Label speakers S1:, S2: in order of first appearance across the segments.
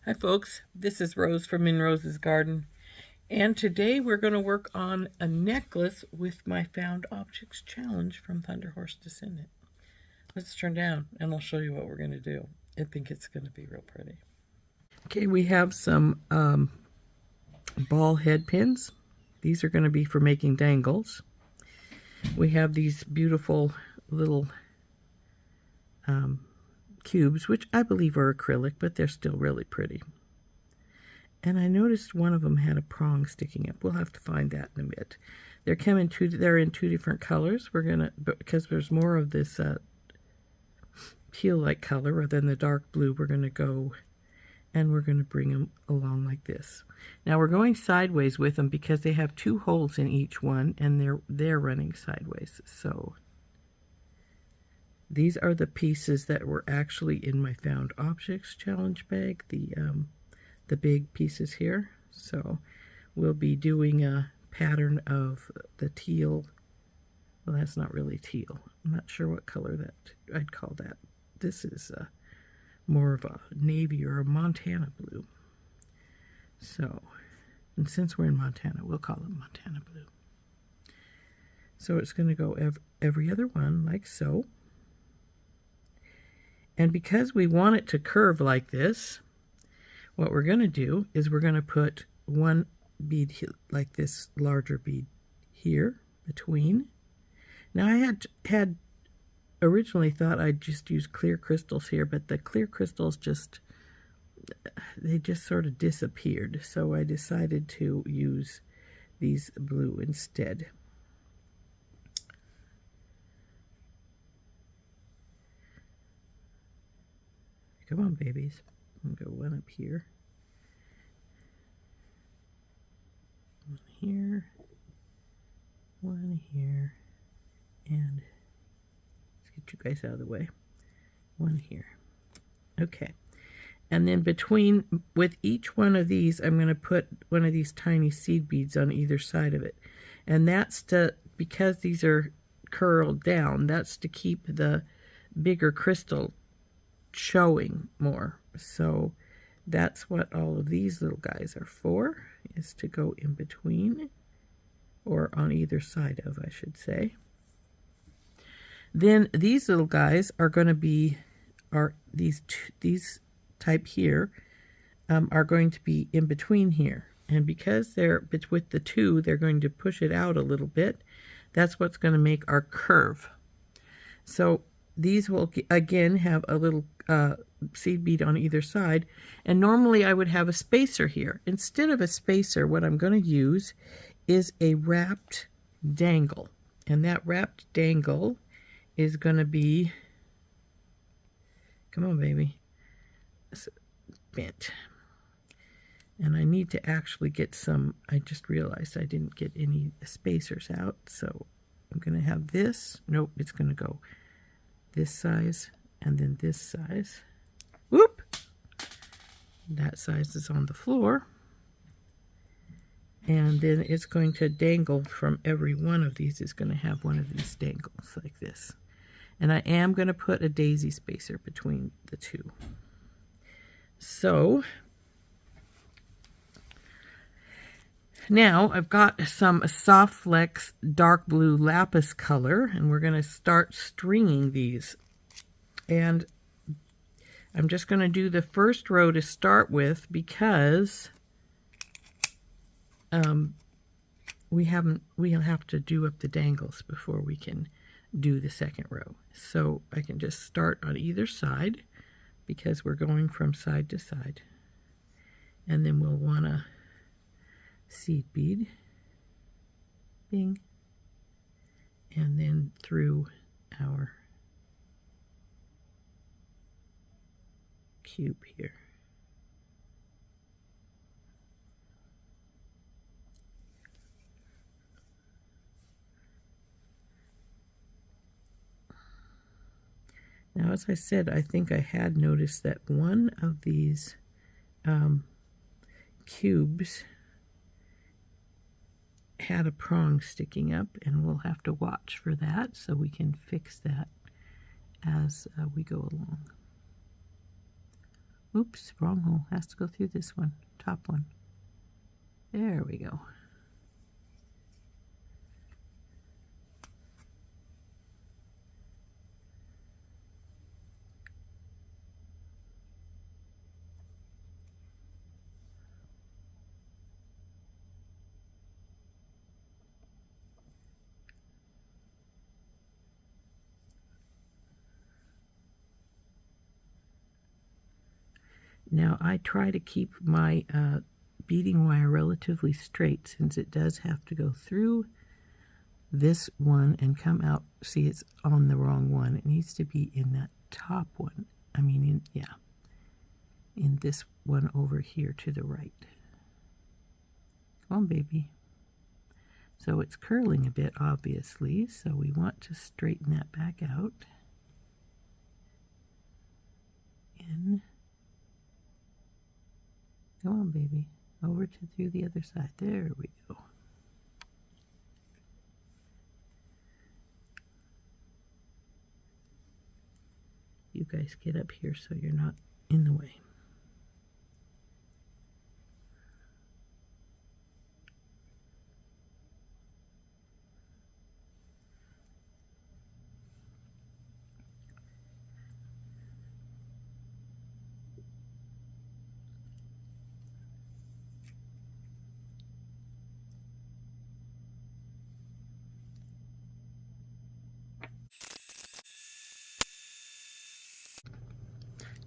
S1: Hi folks, this is Rose from In Rose's Garden, and today we're going to work on a necklace with my Found Objects Challenge from Thunderhorse Descendant. Let's turn down and I'll show you what we're going to do. I think it's going to be real pretty. Okay, we have some ball head pins. These are going to be for making dangles. We have these beautiful little cubes, which I believe are acrylic, but they're still really pretty. And I noticed one of them had a prong sticking up. We'll have to find that in a bit. They're in two different colors. We're gonna, because there's more of this teal-like color rather than the dark blue, we're gonna go and we're gonna bring them along like this. Now we're going sideways with them because they have two holes in each one, and they're running sideways. So these are the pieces that were actually in my Found Objects Challenge bag, the big pieces here. So we'll be doing a pattern of the teal. Well, that's not really teal. I'm not sure what color that I'd call that. This is more of a navy or a Montana blue. So, and since we're in Montana, we'll call it Montana blue. So it's going to go every other one like so. And because we want it to curve like this, what we're going to do is we're going to put one bead like this larger bead here between. Now I had originally thought I'd just use clear crystals here, but the clear crystals they just sort of disappeared. So I decided to use these blue instead. Come on, babies. I'm going to go one up here. One here. One here. And let's get you guys out of the way. One here. Okay. And then with each one of these, I'm going to put one of these tiny seed beads on either side of it. And that's because these are curled down, that's to keep the bigger crystal showing more. So that's what all of these little guys are for, is to go in between, or on either side of, I should say. Then these little guys are going to be, these type here are going to be in between here. And because they're with the two, they're going to push it out a little bit. That's what's going to make our curve. So these will again have a little seed bead on either side, and normally I would have a spacer here. Instead of a spacer, what I'm going to use is a wrapped dangle, and that wrapped dangle is going to be, come on baby, bent. And I need to actually get some, I just realized I didn't get any spacers out, so I'm going to have this, nope, it's going to go this size and then this size. Whoop! That size is on the floor. And then it's going to dangle from every one of these. Is going to have one of these dangles like this. And I am going to put a daisy spacer between the two. So now I've got some Soft Flex dark blue lapis color, and we're going to start stringing these. And I'm just going to do the first row to start with because we'll have to do up the dangles before we can do the second row. So I can just start on either side because we're going from side to side. And then we'll want to seed bead, bing, and then through our cube here. Now, as I said, I think I had noticed that one of these cubes had a prong sticking up, and we'll have to watch for that so we can fix that as we go along. Oops, wrong hole. Has to go through this one, top one. There we go. Now I try to keep my beading wire relatively straight, since it does have to go through this one and come out. See, it's on the wrong one. It needs to be in that top one. I mean, in this one over here to the right. Come on, baby. So it's curling a bit, obviously, so we want to straighten that back out. In. Come on, baby. Over to through the other side. There we go. You guys get up here so you're not in the way.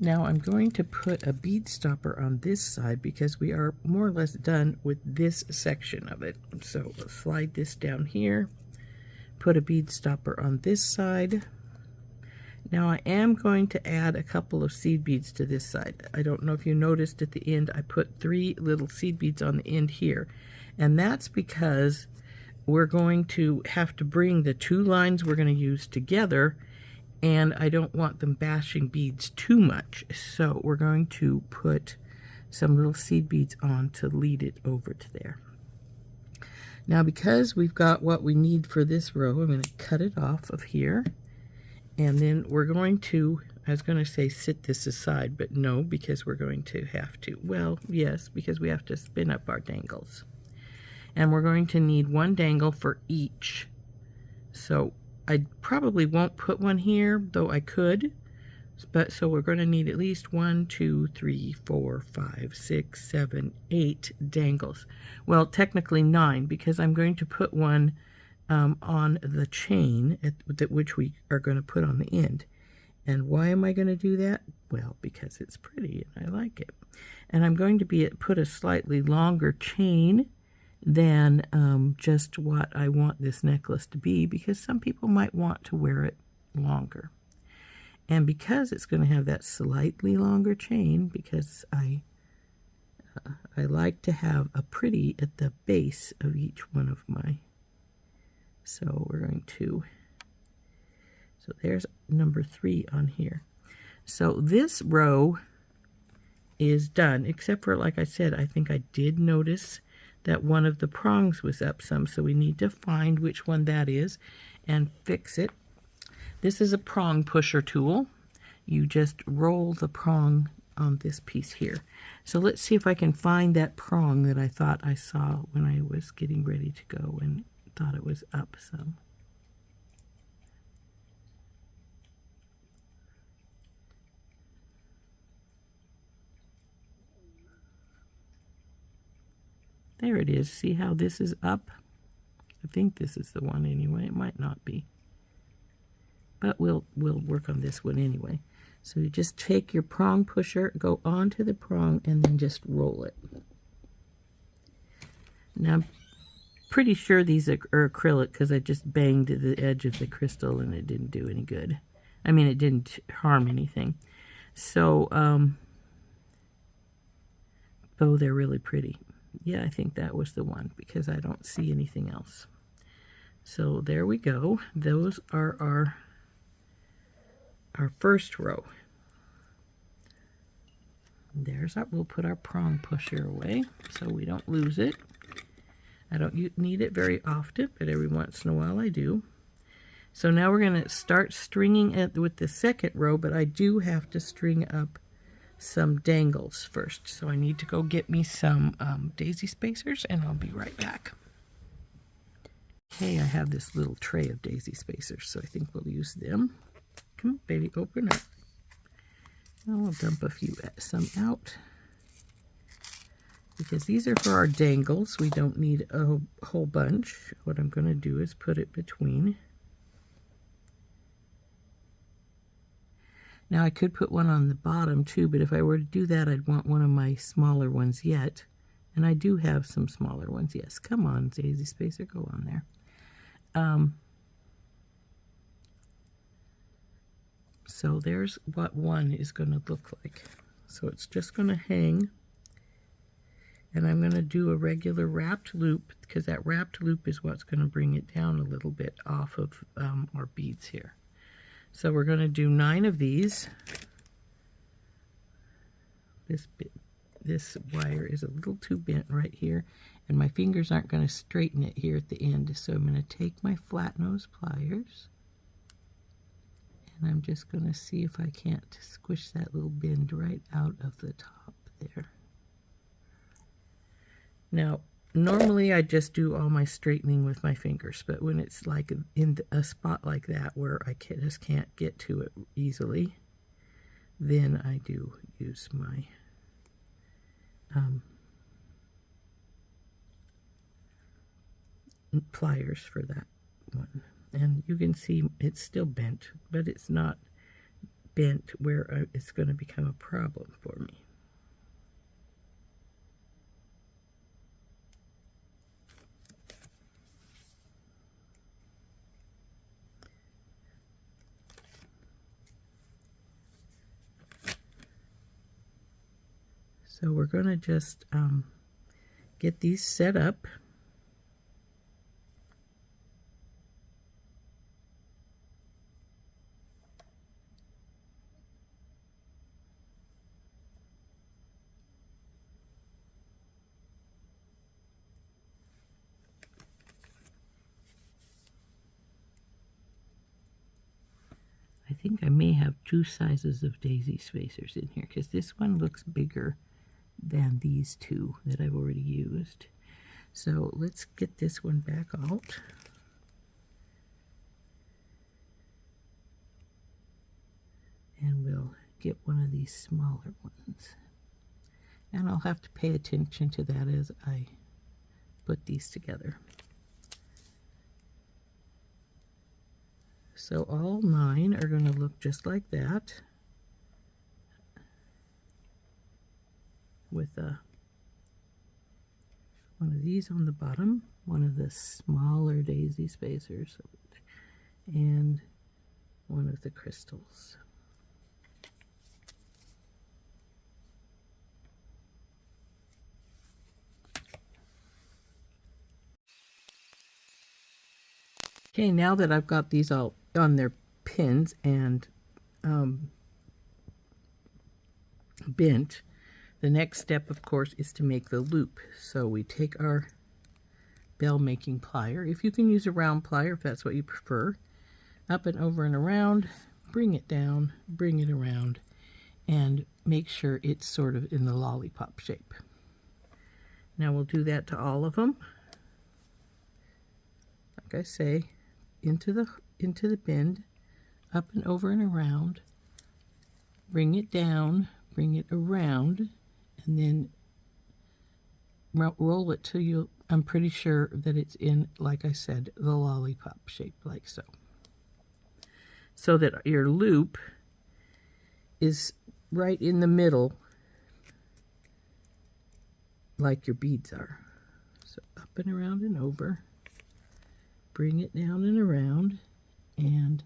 S1: Now I'm going to put a bead stopper on this side because we are more or less done with this section of it. So we'll slide this down here, put a bead stopper on this side. Now I am going to add a couple of seed beads to this side. I don't know if you noticed at the end I put 3 little seed beads on the end here, and that's because we're going to have to bring the 2 lines we're going to use together, and I don't want them bashing beads too much, so we're going to put some little seed beads on to lead it over to there. Now because we've got what we need for this row, I'm going to cut it off of here, and then we're going to, I was going to say sit this aside, but no, because we're going to have to, well, yes, because we have to spin up our dangles. And we're going to need 1 dangle for each. So I probably won't put one here, though I could. But so we're going to need at least 1, 2, 3, 4, 5, 6, 7, 8 dangles. Well, technically 9, because I'm going to put one on the chain which we are going to put on the end. And why am I going to do that? Well, because it's pretty and I like it. And I'm going to put a slightly longer chain than just what I want this necklace to be, because some people might want to wear it longer. And because it's going to have that slightly longer chain, because I like to have a pretty at the base of each one of my, so we're going to, so there's number 3 on here. So this row is done, except for, like I said, I think I did notice that one of the prongs was up some, so we need to find which one that is and fix it. This is a prong pusher tool. You just roll the prong on this piece here. So let's see if I can find that prong that I thought I saw when I was getting ready to go and thought it was up some. There it is. See how this is up? I think this is the one anyway. It might not be. But we'll work on this one anyway. So you just take your prong pusher, go onto the prong, and then just roll it. Now, I'm pretty sure these are acrylic because I just banged the edge of the crystal and it didn't do any good. I mean, it didn't harm anything. So, oh, they're really pretty. Yeah, I think that was the one because I don't see anything else. So there we go. Those are our first row. There's our, we'll put our prong pusher away so we don't lose it. I don't need it very often, but every once in a while I do. So now we're going to start stringing it with the second row, but I do have to string up some dangles first. So I need to go get me some daisy spacers, and I'll be right back. Okay, I have this little tray of daisy spacers, so I think we'll use them. Come on, baby, open up. I'll dump some out, because these are for our dangles. We don't need a whole bunch. What I'm going to do is put it between. Now I could put one on the bottom too, but if I were to do that, I'd want one of my smaller ones yet. And I do have some smaller ones. Yes, come on, daisy spacer, go on there. So there's what one is going to look like. So it's just going to hang. And I'm going to do a regular wrapped loop, because that wrapped loop is what's going to bring it down a little bit off of our beads here. So we're going to do 9 of these. This wire is a little too bent right here, and my fingers aren't going to straighten it here at the end. So I'm going to take my flat nose pliers, and I'm just going to see if I can't squish that little bend right out of the top there. Now, normally I just do all my straightening with my fingers, but when it's like in a spot like that where I just can't get to it easily, then I do use my pliers for that one. And you can see it's still bent, but it's not bent where it's going to become a problem for me. So we're going to just get these set up. I think I may have 2 sizes of daisy spacers in here, because this one looks bigger than these 2 that I've already used. So let's get this one back out. And we'll get one of these smaller ones. And I'll have to pay attention to that as I put these together. So all 9 are going to look just like that, with one of these on the bottom, one of the smaller daisy spacers, and one of the crystals. Okay, now that I've got these all on their pins and bent, the next step, of course, is to make the loop. So we take our bell making plier. If you can use a round plier, if that's what you prefer, up and over and around, bring it down, bring it around, and make sure it's sort of in the lollipop shape. Now we'll do that to all of them. Like I say, into the bend, up and over and around, bring it down, bring it around, and then roll it till you, I'm pretty sure that it's in, like I said, the lollipop shape, like so. So that your loop is right in the middle, like your beads are. So up and around and over, bring it down and around, and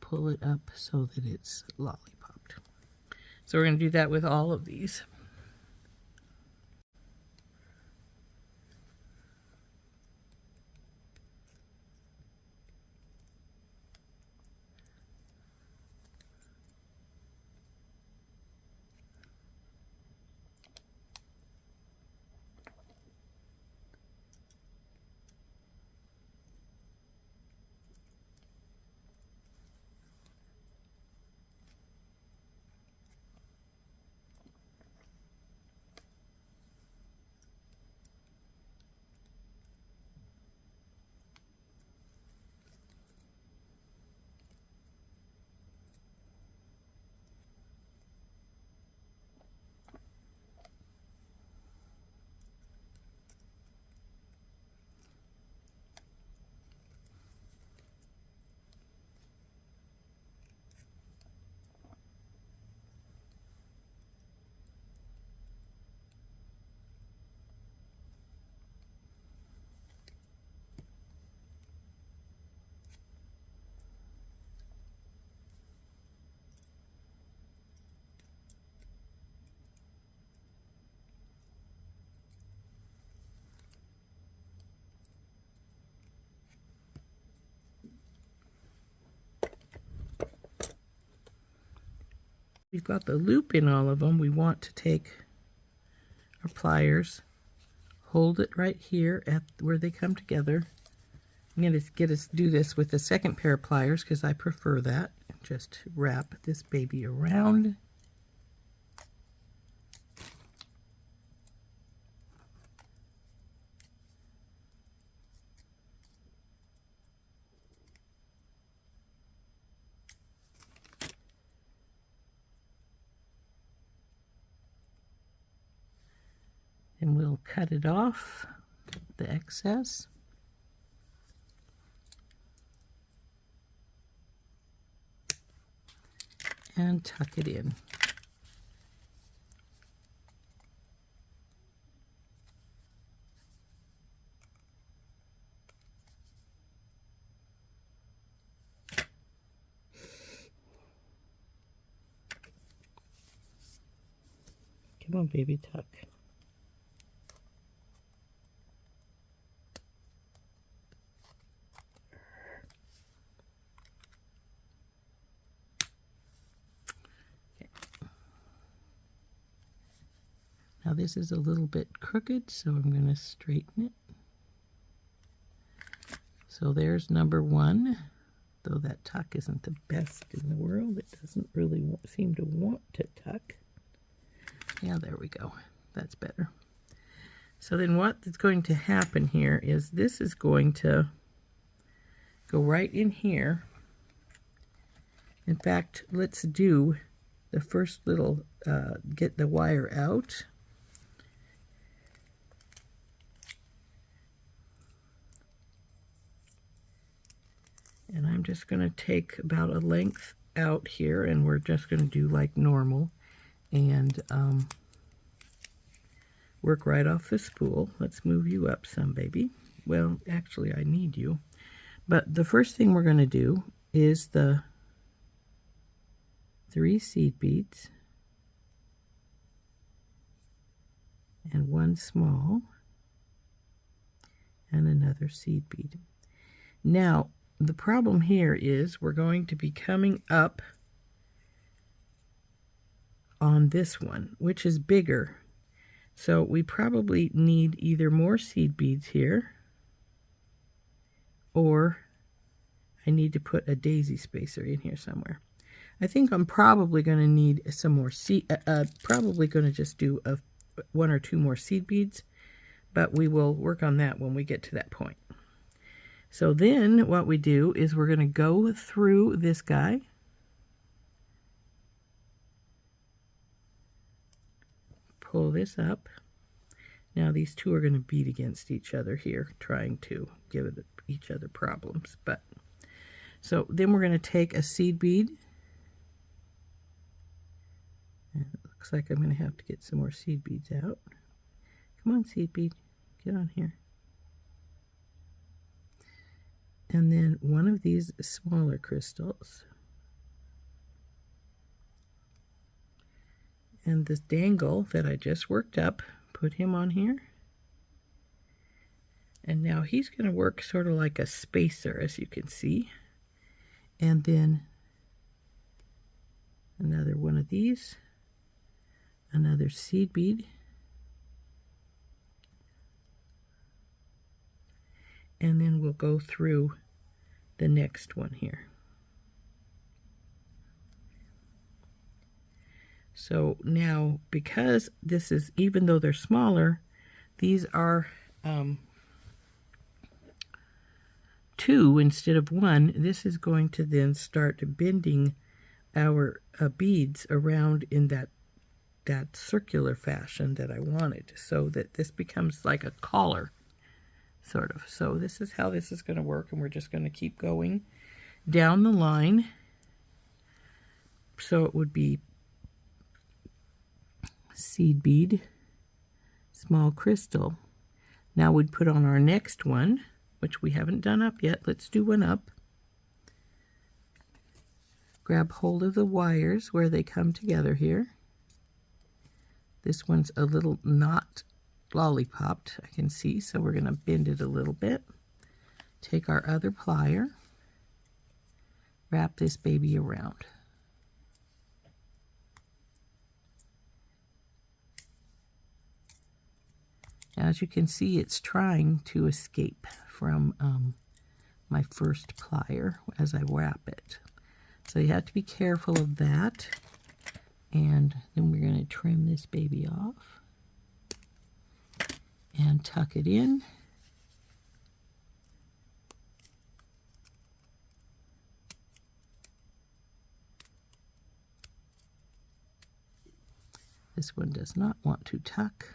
S1: pull it up so that it's lollipopped. So we're going to do that with all of these. We've got the loop in all of them. We want to take our pliers, hold it right here at where they come together. I'm going to do this with the second pair of pliers because I prefer that. Just wrap this baby around. And we'll cut it off, the excess. And tuck it in. Come on, baby, tuck. Now this is a little bit crooked, so I'm going to straighten it. So there's number one, though that tuck isn't the best in the world. It doesn't really seem to want to tuck. Yeah, there we go. That's better. So then what is going to happen here is this is going to go right in here. In fact, let's do the first little, get the wire out. And I'm just going to take about a length out here, and we're just going to do like normal and work right off the spool. Let's move you up some, baby. Well, actually, I need you. But the first thing we're going to do is the 3 seed beads and 1 small and another seed bead. Now, the problem here is we're going to be coming up on this one, which is bigger. So we probably need either more seed beads here, or I need to put a daisy spacer in here somewhere. I think I'm probably going to need some more probably going to just do 1 or 2 more seed beads, but we will work on that when we get to that point. So then what we do is we're going to go through this guy. Pull this up. Now these two are going to beat against each other here, trying to give each other problems. But so then we're going to take a seed bead. And it looks like I'm going to have to get some more seed beads out. Come on, seed bead, get on here. And then one of these smaller crystals. And this dangle that I just worked up, put him on here. And now he's going to work sort of like a spacer, as you can see. And then another one of these, another seed bead. And then we'll go through the next one here. So now, because this is, even though they're smaller, these are 2 instead of 1. This is going to then start bending our beads around in that circular fashion that I wanted, so that this becomes like a collar, sort of. So this is how this is going to work, and we're just going to keep going down the line. So it would be seed bead, small crystal. Now we'd put on our next one, which we haven't done up yet. Let's do one up. Grab hold of the wires where they come together here. This one's a little not lollipopped, I can see, so we're going to bend it a little bit. Take our other plier, wrap this baby around. As you can see, it's trying to escape from my first plier as I wrap it. So you have to be careful of that. And then we're going to trim this baby off and tuck it in. This one does not want to tuck.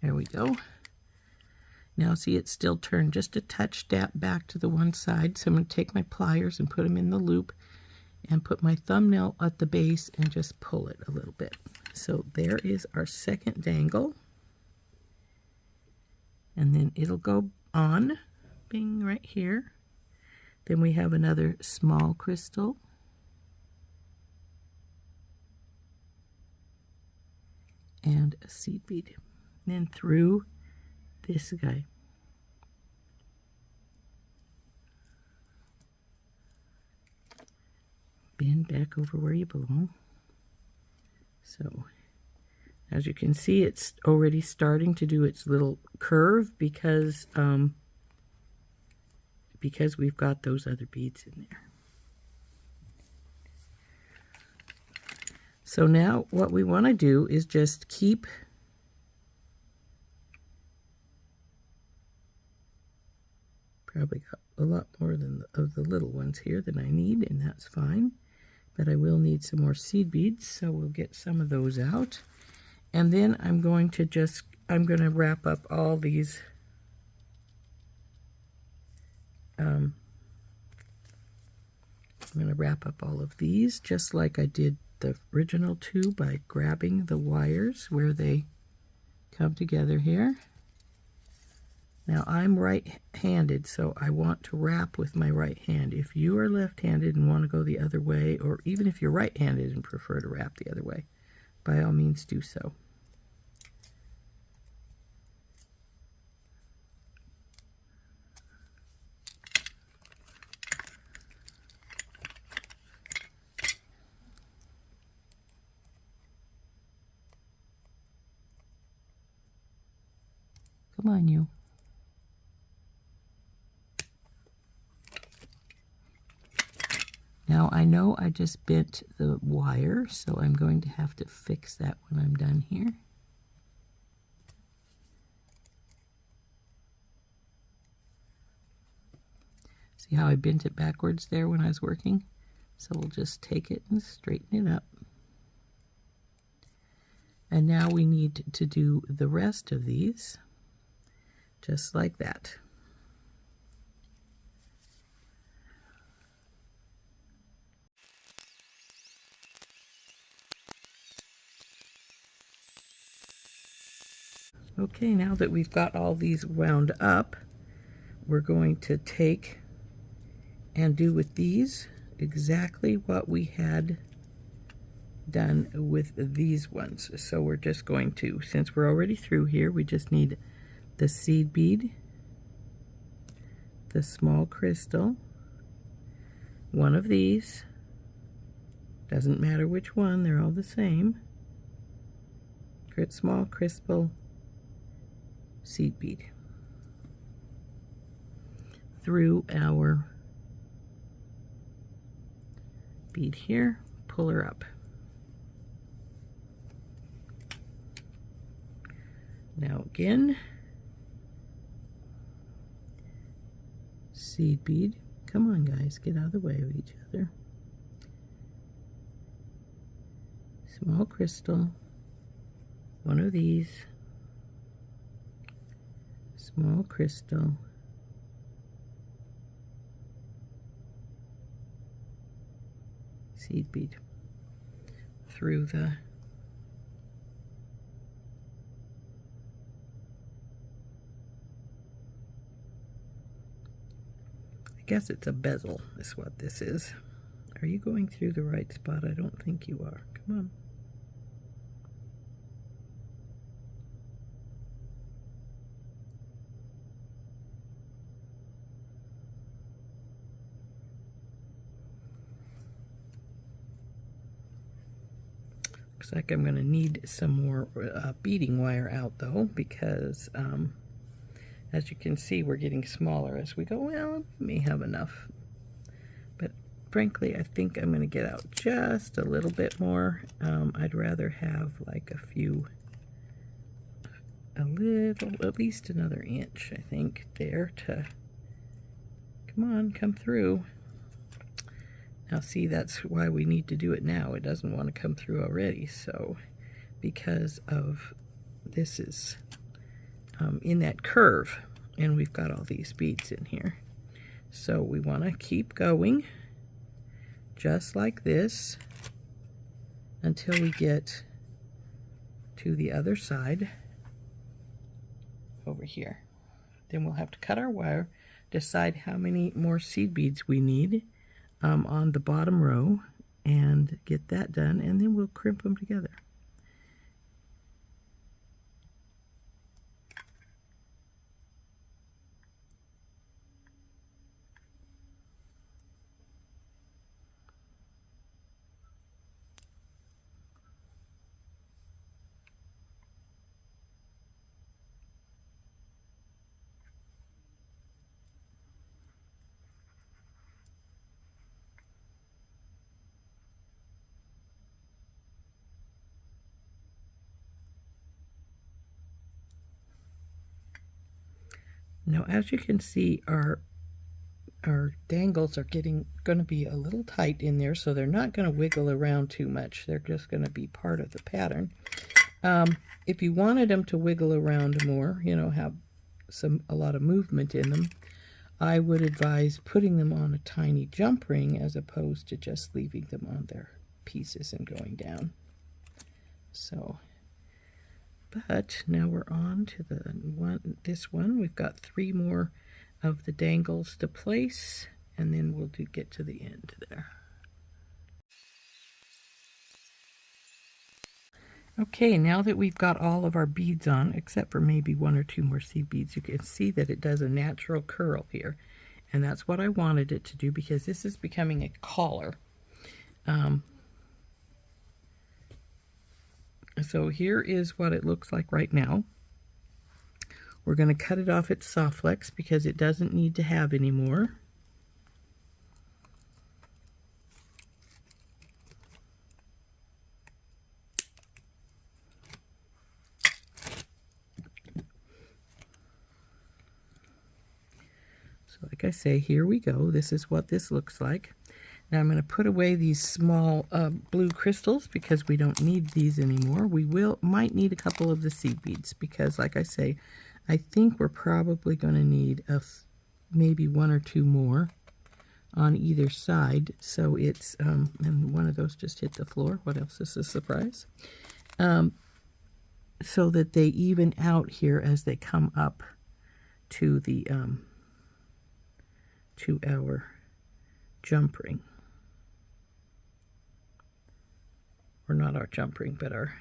S1: There we go. Now see, it's still turned just a touch back to the one side. So I'm going to take my pliers and put them in the loop and put my thumbnail at the base and just pull it a little bit. So there is our second dangle. And then it'll go on, bing, right here. Then we have another small crystal. And a seed bead. Then through this guy. Bend back over where you belong. So, as you can see, it's already starting to do its little curve because we've got those other beads in there. So now what we want to do is just keep probably got a lot more of the little ones here than I need, and that's fine. But I will need some more seed beads, so we'll get some of those out. And then I'm going to wrap up all these I'm going to wrap up all of these just like I did the original two by grabbing the wires where they come together here. Now I'm right-handed, so I want to wrap with my right hand. If you are left-handed and want to go the other way, or even if you're right-handed and prefer to wrap the other way, by all means do so. Come on, you. Now I know I just bent the wire, so I'm going to have to fix that when I'm done here. See how I bent it backwards there when I was working? So we'll just take it and straighten it up. And now we need to do the rest of these, just like that. Okay, now that we've got all these wound up, we're going to take and do with these exactly what we had done with these ones. So we're just going to, since we're already through here, we just need the seed bead, the small crystal, one of these, doesn't matter which one, they're all the same, small crystal, seed bead, through our bead here, pull her up. Now again, seed bead. Come on guys, get out of the way of each other. Small crystal, one of these, small crystal, seed bead, through the I guess it's a bezel is what this is. Are you going through the right spot? I don't think you are. Come on. Looks like I'm going to need some more beading wire out though, because as you can see, we're getting smaller as we go. Well, we may have enough, but frankly, I think I'm going to get out just a little bit more. I'd rather have like at least another inch, I think, there to, come on, come through. Now see, that's why we need to do it now. It doesn't want to come through already, so because of this is in that curve, and we've got all these beads in here. So we want to keep going just like this until we get to the other side over here. Then we'll have to cut our wire, decide how many more seed beads we need on the bottom row, and get that done, and then we'll crimp them together. Now, as you can see, our dangles are going to be a little tight in there, so they're not going to wiggle around too much. They're just going to be part of the pattern. If you wanted them to wiggle around more, you know, have a lot of movement in them, I would advise putting them on a tiny jump ring as opposed to just leaving them on their pieces and going down. So, but now we're on to this one. We've got 3 more of the dangles to place, and then we'll get to the end there. Okay, now that we've got all of our beads on, except for maybe 1 or 2 more seed beads, you can see that it does a natural curl here. And that's what I wanted it to do, because this is becoming a collar. So here is what it looks like right now. We're going to cut it off at soft flex because it doesn't need to have any more. So like I say, here we go. This is what this looks like. Now I'm going to put away these small blue crystals because we don't need these anymore. We might need a couple of the seed beads because, like I say, I think we're probably going to need maybe 1 or 2 more on either side. So it's, and one of those just hit the floor. What else is a surprise? So that they even out here as they come up to the, to our jump ring. Or not our jump ring, but our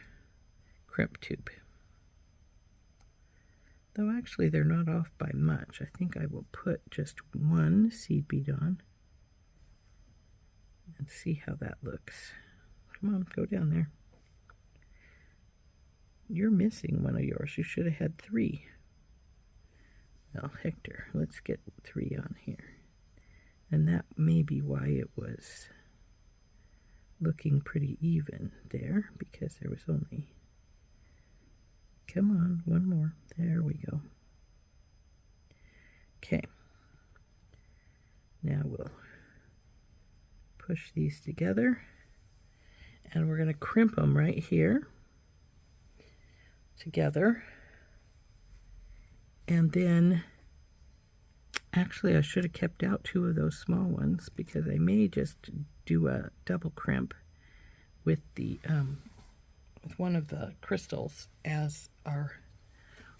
S1: crimp tube. Though actually they're not off by much. I think I will put just 1 seed bead on and see how that looks. Come on, go down there. You're missing one of yours. You should have had 3. Well, Hector, let's get 3 on here. And that may be why it was looking pretty even there, because there was only, come on, 1 more. There we go. Okay. Now we'll push these together, and we're going to crimp them right here together. And then, actually I should have kept out 2 of those small ones because I may just do a double crimp with the with one of the crystals as our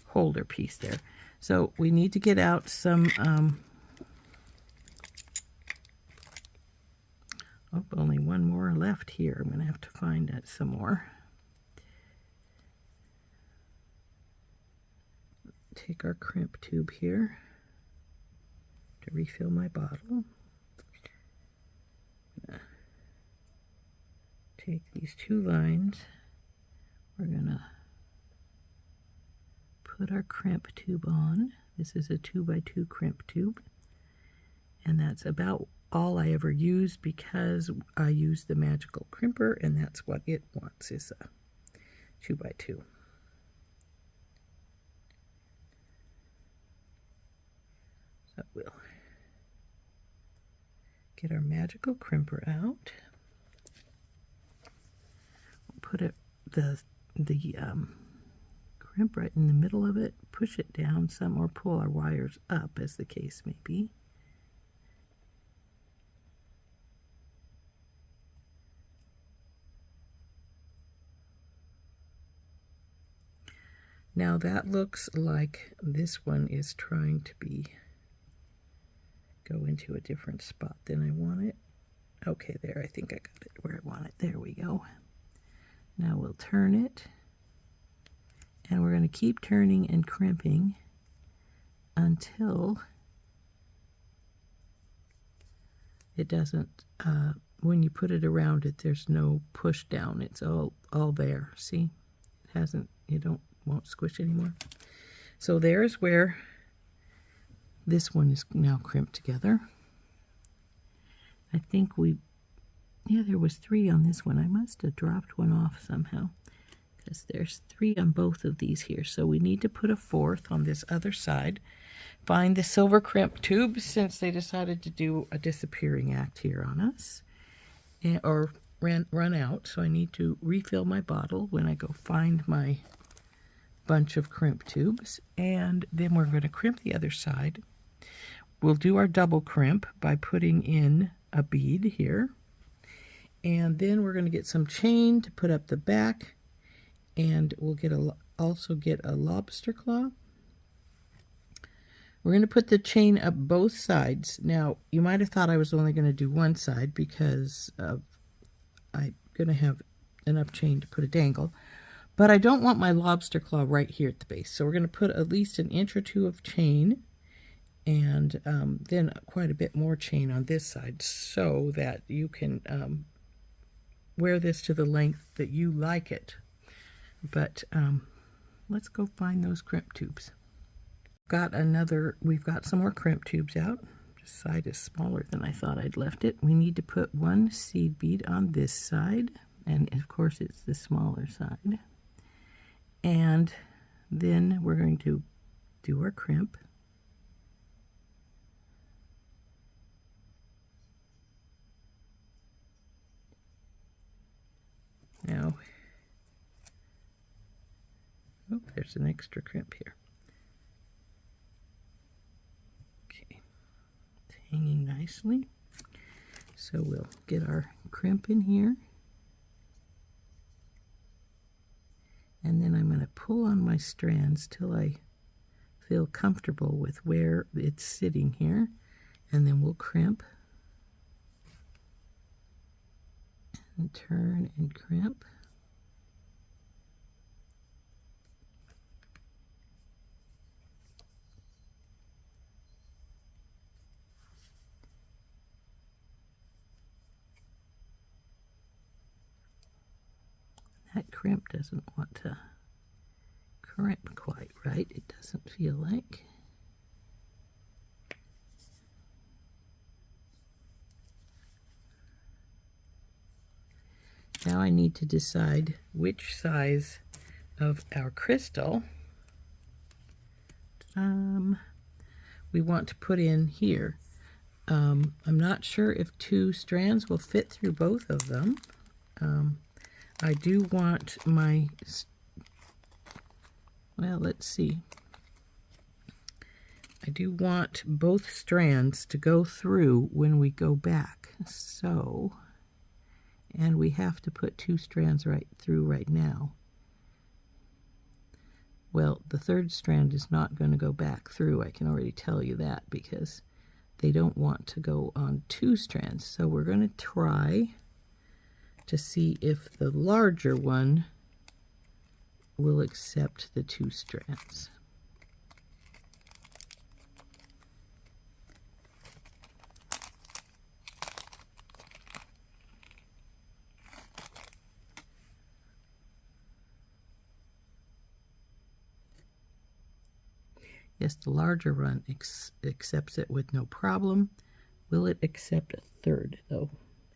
S1: holder piece there. So we need to get out some Oh, only one more left here. I'm going to have to find it some more. Take our crimp tube here to refill my bottle. Take these two lines. We're going to put our crimp tube on. This is a 2x2 crimp tube. And that's about all I ever use because I use the magical crimper and that's what it wants, is a 2x2. So we'll get our magical crimper out. We'll put the crimp right in the middle of it, push it down some, or pull our wires up as the case may be. Now that looks like this one is trying to go into a different spot than I want it. Okay, there, I think I got it where I want it. There we go. Now we'll turn it, and we're going to keep turning and crimping until it doesn't, when you put it around it, there's no push down. It's all there. See? It hasn't, won't squish anymore. So there's where this one is now crimped together. I think there was 3 on this one. I must have dropped one off somehow because there's 3 on both of these here. So we need to put a 4th on this other side. Find the silver crimp tube since they decided to do a disappearing act here on us, or run out. So I need to refill my bottle when I go find my bunch of crimp tubes, and then we're going to crimp the other side. We'll do our double crimp by putting in a bead here, and then we're going to get some chain to put up the back, and we'll also get a lobster claw. We're going to put the chain up both sides. Now you might have thought I was only going to do one side because I'm going to have enough chain to put a dangle. But I don't want my lobster claw right here at the base. So we're going to put at least an inch or 2 of chain, and then quite a bit more chain on this side so that you can wear this to the length that you like it. But let's go find those crimp tubes. We've got some more crimp tubes out. This side is smaller than I thought I'd left it. We need to put 1 seed bead on this side, and of course it's the smaller side. And then we're going to do our crimp. Now, oh, there's an extra crimp here. Okay, it's hanging nicely. So we'll get our crimp in here. And then I'm going to pull on my strands till I feel comfortable with where it's sitting here. And then we'll crimp and turn and crimp. That crimp doesn't want to crimp quite right. It doesn't feel like. Now I need to decide which size of our crystal we want to put in here. I'm not sure if 2 strands will fit through both of them. I do want my, well, let's see. I do want both strands to go through when we go back. So, and we have to put 2 strands right through right now. Well, the 3rd strand is not going to go back through. I can already tell you that because they don't want to go on 2 strands. So we're going to try to see if the larger one will accept the 2 strands. Yes, the larger one accepts it with no problem. Will it accept a 3rd though?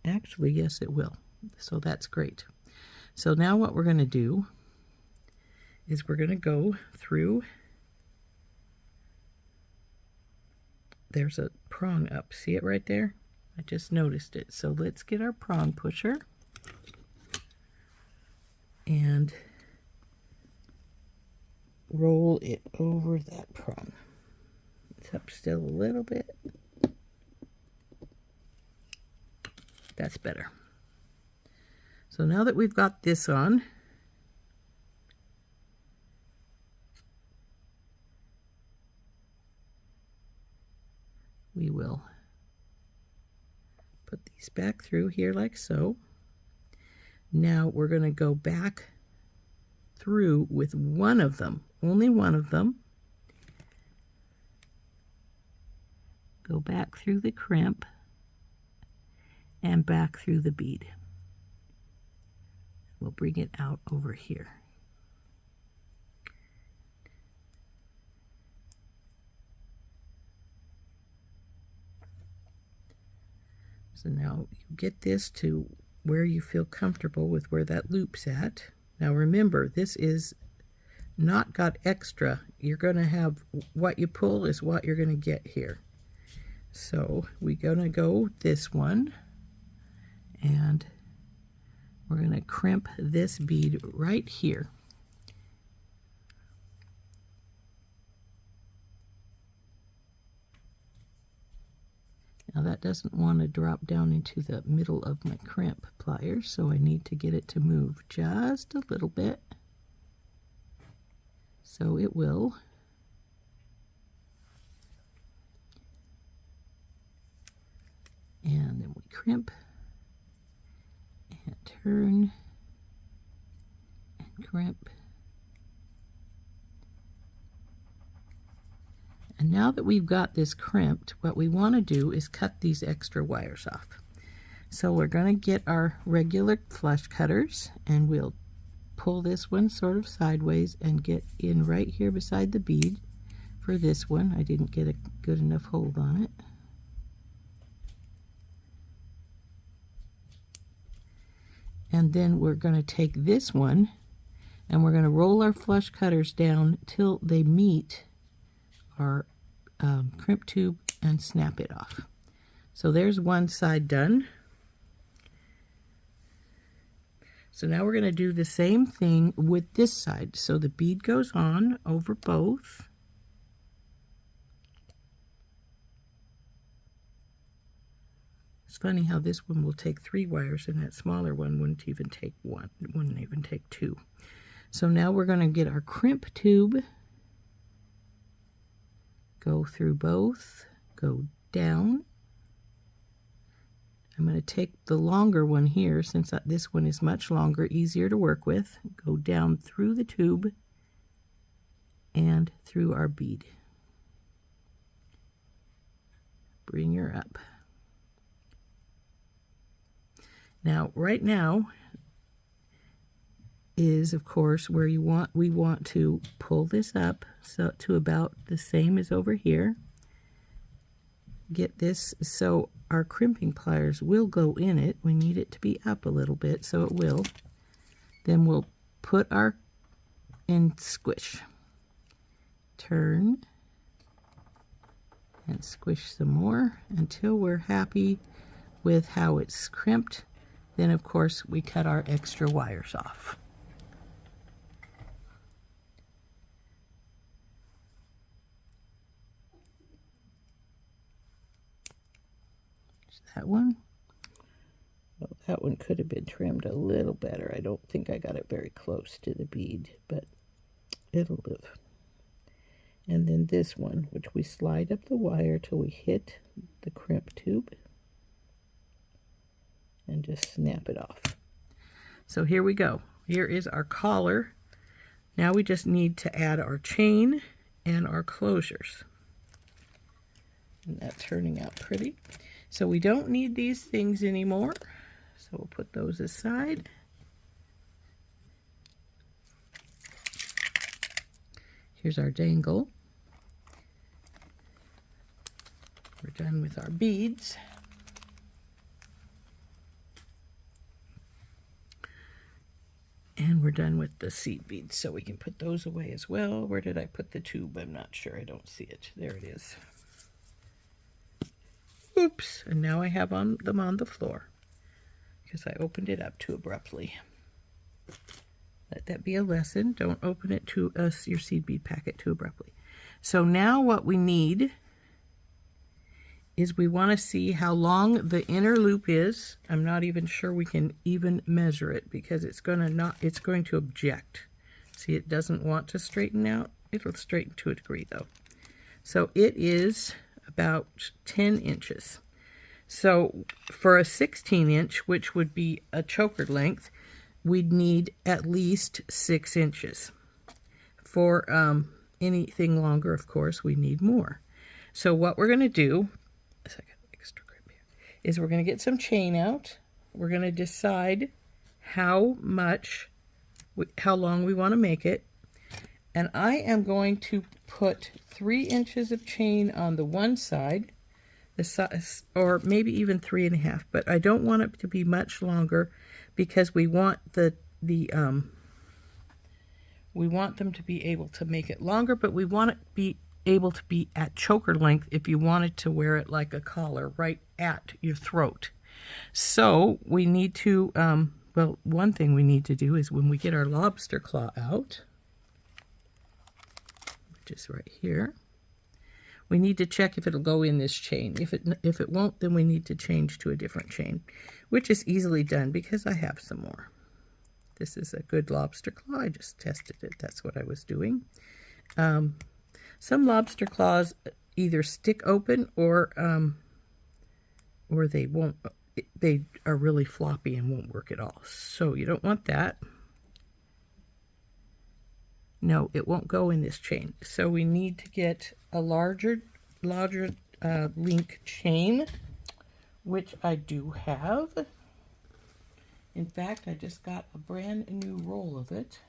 S1: Actually, yes, it will. So that's great. So now what we're going to do is we're going to go through. There's a prong up. See it right there? I just noticed it. So let's get our prong pusher and roll it over that prong. It's up still a little bit. That's better. So now that we've got this on, we will put these back through here like so. Now we're going to go back through with one of them, only one of them. Go back through the crimp and back through the bead. We'll bring it out over here. So now you get this to where you feel comfortable with where that loop's at. Now remember, this is not got extra. You're going to have what you pull is what you're going to get here. So we're going to go this one, and we're going to crimp this bead right here. Now that doesn't want to drop down into the middle of my crimp pliers, so I need to get it to move just a little bit. So it will. And then we crimp and turn and crimp. And now that we've got this crimped, what we want to do is cut these extra wires off. So we're going to get our regular flush cutters, and we'll pull this one sort of sideways and get in right here beside the bead for this one. I didn't get a good enough hold on it. And then we're going to take this one and we're going to roll our flush cutters down till they meet our crimp tube and snap it off. So there's one side done. So now we're going to do the same thing with this side. So the bead goes on over both. It's funny how this one will take 3 wires and that smaller one wouldn't even take 1, wouldn't even take 2. So now we're going to get our crimp tube, go through both, go down. I'm going to take the longer one here since this one is much longer, easier to work with. Go down through the tube and through our bead. Bring her up. Now, right now is, of course, where we want to pull this up so to about the same as over here. Get this so our crimping pliers will go in it. We need it to be up a little bit, so it will. Then we'll put our and squish. Turn and squish some more until we're happy with how it's crimped. Then, of course, we cut our extra wires off. That one. Well, that one could have been trimmed a little better. I don't think I got it very close to the bead, but it'll live. And then this one, which we slide up the wire till we hit the crimp tube and just snap it off. So here we go. Here is our collar. Now we just need to add our chain and our closures. And that's turning out pretty. So we don't need these things anymore. So we'll put those aside. Here's our dangle. We're done with our beads. And we're done with the seed beads, so we can put those away as well. Where did I put the tube? I'm not sure. I don't see it. There it is. Oops. And now I have them on the floor because I opened it up too abruptly. Let that be a lesson. Don't open it to your seed bead packet too abruptly. So now what we need is we want to see how long the inner loop is. I'm not even sure we can even measure it because it's going to object. See, it doesn't want to straighten out. It'll straighten to a degree though. So it is about 10 inches. So for a 16-inch, which would be a choker length, we'd need at least 6 inches. For anything longer, of course, we need more. So what we're going to do, is we're going to get some chain out. We're going to decide how long we want to make it. And I am going to put 3 inches of chain on the one side, or maybe even 3.5, but I don't want it to be much longer because we want we want them to be able to make it longer, but we want it to be able to be at choker length if you wanted to wear it like a collar right at your throat. So we need to, well, one thing we need to do is when we get our lobster claw out, which is right here, we need to check if it'll go in this chain. If it won't, then we need to change to a different chain, which is easily done because I have some more. This is a good lobster claw. I just tested it. That's what I was doing. Some lobster claws either stick open or they won't. They are really floppy and won't work at all. So you don't want that. No, it won't go in this chain. So we need to get a larger link chain, which I do have. In fact, I just got a brand new roll of it.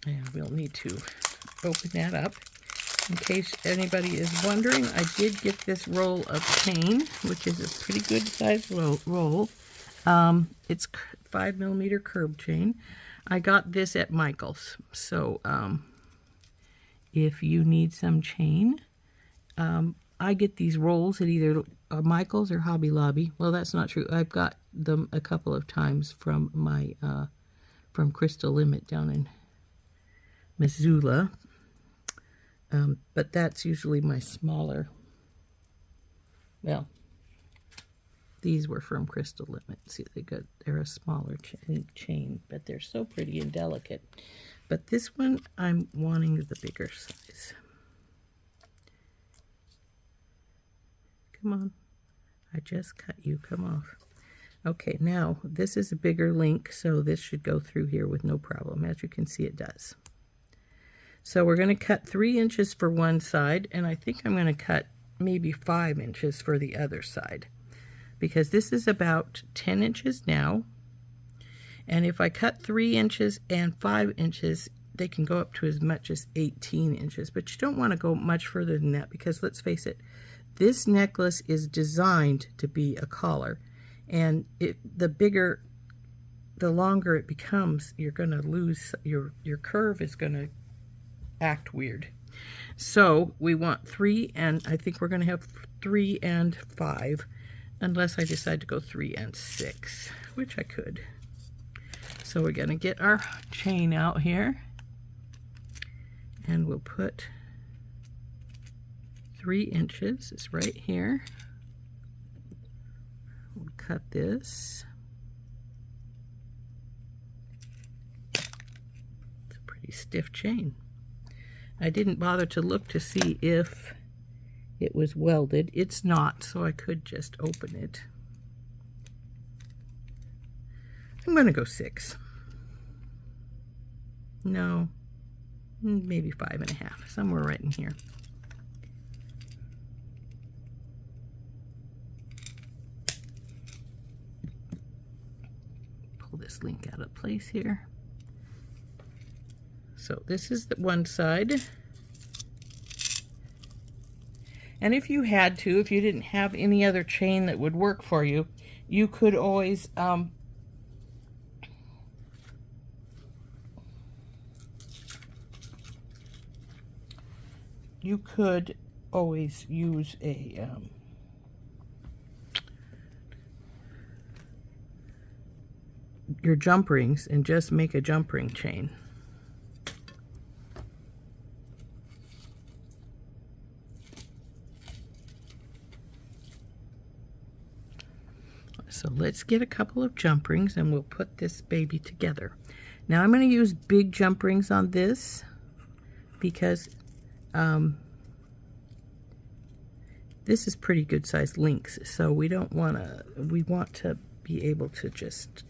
S1: And we'll need to open that up. In case anybody is wondering, I did get this roll of chain, which is a pretty good size roll. It's 5mm curb chain. I got this at Michael's. So if you need some chain, I get these rolls at either Michael's or Hobby Lobby. Well, that's not true. I've got them a couple of times from my from Crystal Limit down in Missoula. But that's usually my smaller. Well, these were from Crystal Limit. See, they're a smaller chain, but they're so pretty and delicate. But this one, I'm wanting the bigger size. Come on. I just cut you. Come off. Okay, now this is a bigger link, so this should go through here with no problem. As you can see, it does. So we're going to cut 3 inches for one side, and I think I'm going to cut maybe 5 inches for the other side, because this is about 10 inches now. And if I cut 3 inches and 5 inches, they can go up to as much as 18 inches. But you don't want to go much further than that, because let's face it, this necklace is designed to be a collar. And the longer it becomes, you're going to lose, your curve is going to act weird. So we want 3, and I think we're going to have 3 and 5, unless I decide to go 3 and 6, which I could. So we're going to get our chain out here, and we'll put 3 inches. It's right here. We'll cut this. It's a pretty stiff chain. I didn't bother to look to see if it was welded. It's not, so I could just open it. I'm going to go 6. No, maybe 5.5, somewhere right in here. Pull this link out of place here. So this is the one side. And if you had to, if you didn't have any other chain that would work for you, you could always use a your jump rings and just make a jump ring chain. So let's get a couple of jump rings and we'll put this baby together. Now I'm going to use big jump rings on this because this is pretty good sized links, so we don't want to, we want to be able to just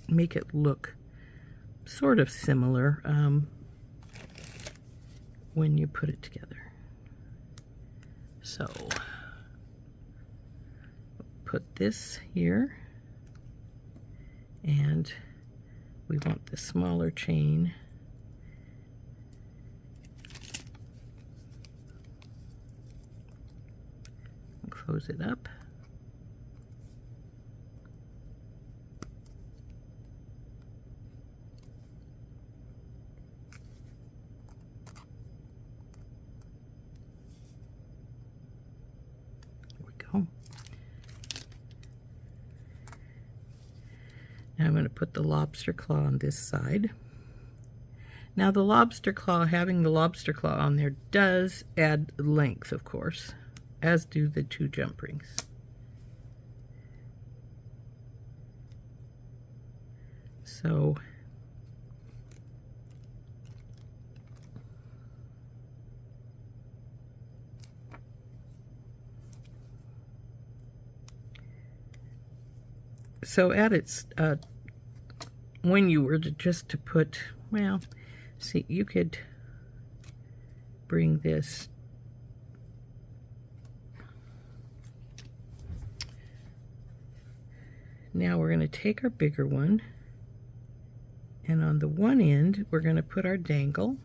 S1: make it look sort of similar when you put it together. So put this here, and we want the smaller chain and close it up. There we go. Now I'm going to put the lobster claw on this side. Now the lobster claw, having the lobster claw on there does add length, of course, as do the 2 jump rings. So at its when you were to put, well, see, you could bring this now. We're going to take our bigger one, and on the one end we're going to put our dangle.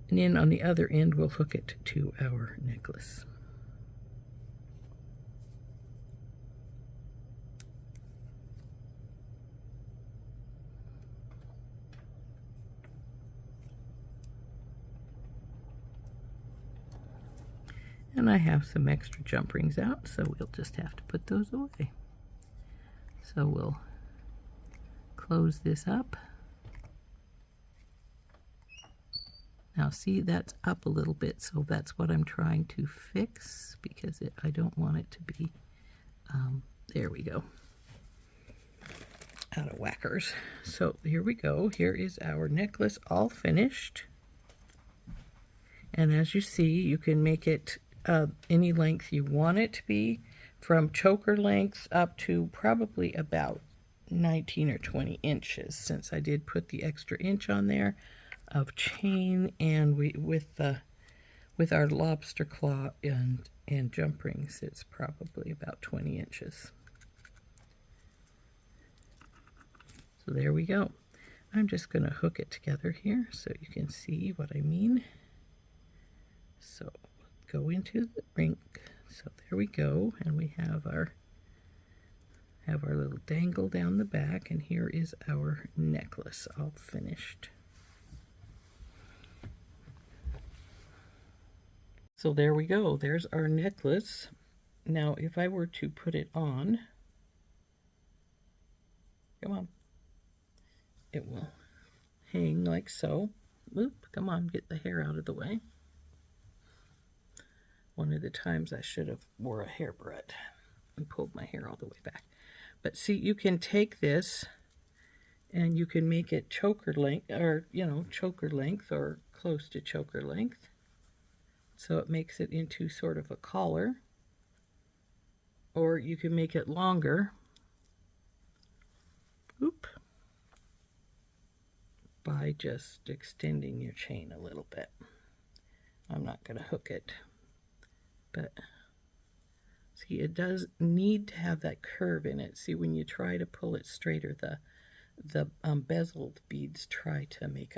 S1: And then on the other end, we'll hook it to our necklace. And I have some extra jump rings out, so we'll just have to put those away. So we'll close this up. Now see, that's up a little bit, so that's what I'm trying to fix, because I don't want it to be, there we go, out of whackers. So here we go. Here is our necklace all finished. And as you see, you can make it any length you want it to be, from choker length up to probably about 19 or 20 inches, since I did put the extra inch on there of chain, and with our lobster claw and jump rings, it's probably about 20 inches. So there we go. I'm just going to hook it together here so you can see what I mean. So go into the ring. So there we go, and we have our little dangle down the back, and here is our necklace all finished. So there we go. There's our necklace. Now, if I were to put it on, come on, it will hang like so. Oop, come on, get the hair out of the way. One of the times I should have wore a hairbrush and pulled my hair all the way back. But see, you can take this and you can make it choker length, or, you know, choker length or close to choker length. So it makes it into sort of a collar. Or you can make it longer. Oop. By just extending your chain a little bit. I'm not going to hook it. But see, it does need to have that curve in it. See, when you try to pull it straighter, the bezeled beads try to make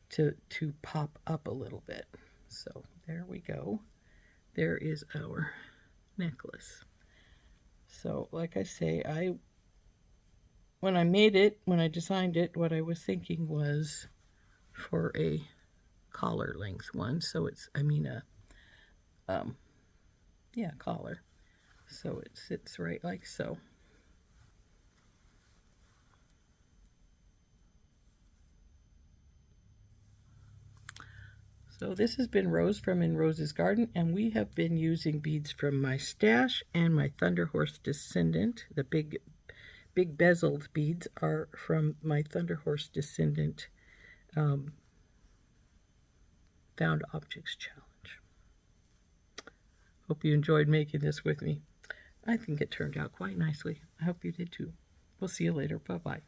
S1: to pop up a little bit. So there we go. There is our necklace. So like I say, when I made it, when I designed it, what I was thinking was for a collar length one. So it's, I mean, yeah, collar. So it sits right like so. So this has been Rose from In Rose's Garden, and we have been using beads from my stash and my Thunderhorse Descendant. The big bezeled beads are from my Thunderhorse Descendant Found Objects Challenge. Hope you enjoyed making this with me. I think it turned out quite nicely. I hope you did too. We'll see you later. Bye-bye.